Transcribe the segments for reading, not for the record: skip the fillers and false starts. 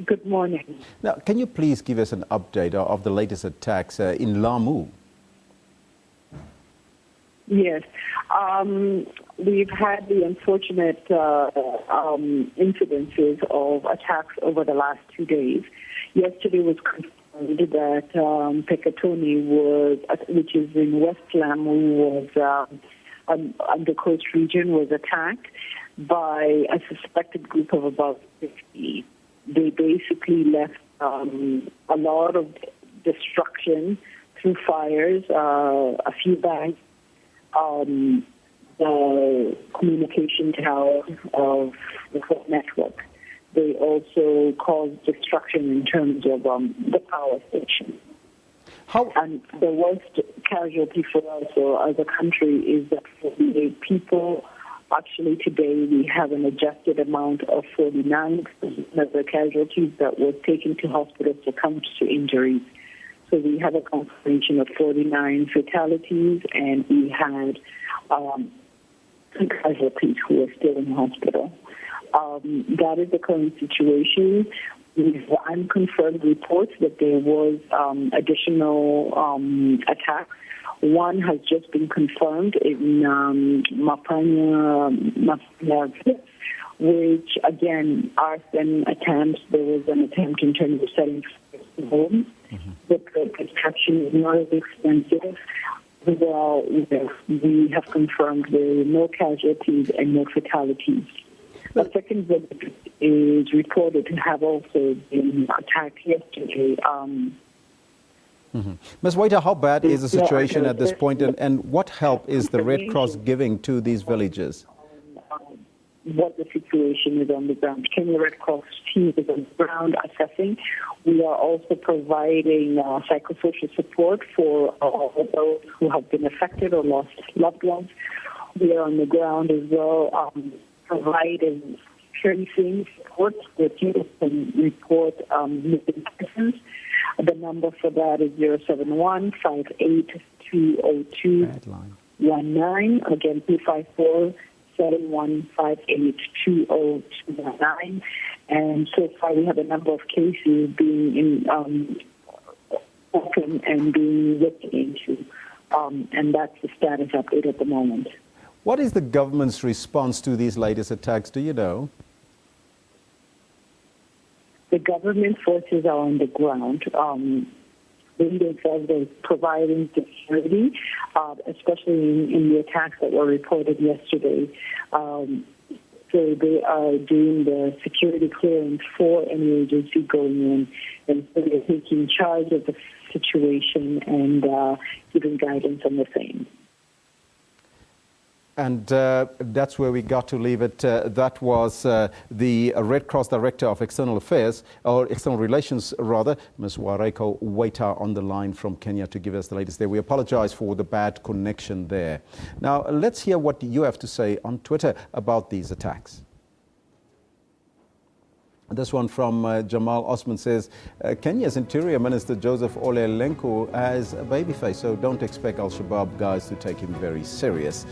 Good morning. Now, can you please give us an update of the latest attacks in Lamu? Yes. We've had the unfortunate incidences of attacks over the last 2 days. Yesterday was confirmed that Pekatoni which is in West Lamu, on the coast region, was attacked by a suspected group of about 50. They basically left a lot of destruction through fires, a few banks, the communication tower of the whole network. They also caused destruction in terms of the power station. And the worst casualty for us as a country is that 48 people. Actually, today we have an adjusted amount of 49 of the casualties that were taken to hospitals succumbed to injuries. So we have a confirmation of 49 fatalities, and we had casualties who are still in hospital. That is the current situation. We've unconfirmed reports that there was additional attacks. One has just been confirmed in Mapanya, which, again, arson attempts. There was an attempt in terms of setting homes. The construction is not as expensive. Well, we have confirmed there are no casualties and no fatalities. The second village is reported to have also been attacked yesterday. Ms. Waita, how bad is the situation at this point, and what help is the Red Cross giving to these villages? What the situation is on the ground. Kenya Red Cross team is on the ground assessing. We are also providing psychosocial support for all of those who have been affected or lost loved ones. We are on the ground as well, providing tracing support that you can report missing persons. The number for that is 071-5820219. Again, 254-7158-20219. And so far we have a number of cases being open and being looked into. And that's the status update at the moment. What is the government's response to these latest attacks? Do you know? The government forces are on the ground. They're providing security, especially in the attacks that were reported yesterday. So they are doing the security clearance for any agency going in, and so they're taking charge of the situation and giving guidance on the same. And that's where we got to leave it. That was the Red Cross Director of External Affairs, or External Relations rather, Ms. Waraiko Waita, on the line from Kenya to give us the latest there. We apologize for the bad connection there. Now, let's hear what you have to say on Twitter about these attacks. This one from Jamal Osman says, Kenya's Interior Minister Joseph Ole Lenku has a baby face, so don't expect Al-Shabaab guys to take him very serious.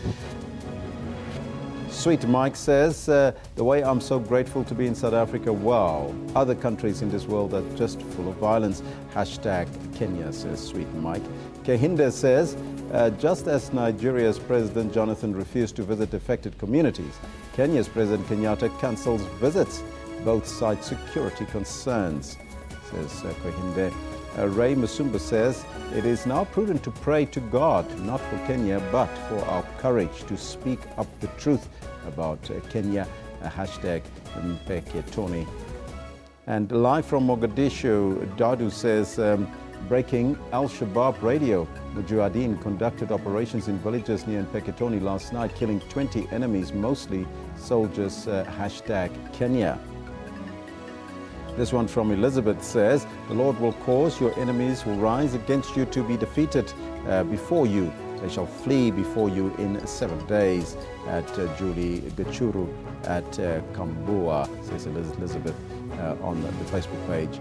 Sweet Mike says, the way I'm so grateful to be in South Africa, wow. Other countries in this world are just full of violence. Hashtag Kenya, says Sweet Mike. Kehinda says, just as Nigeria's President Jonathan refused to visit affected communities, Kenya's President Kenyatta cancels visits. Both cite security concerns, says Kehinda. Ray Musumba says, it is now prudent to pray to God, not for Kenya, but for our courage to speak up the truth about Kenya. Hashtag Mpeketoni. And live from Mogadishu, Dadu says, breaking Al-Shabaab radio. Mujahideen conducted operations in villages near Mpeketoni last night, killing 20 enemies, mostly soldiers. Hashtag Kenya. This one from Elizabeth says, the Lord will cause your enemies will rise against you to be defeated before you. They shall flee before you in 7 days. At Julie Gachuru at Kambua, says Elizabeth on the Facebook page.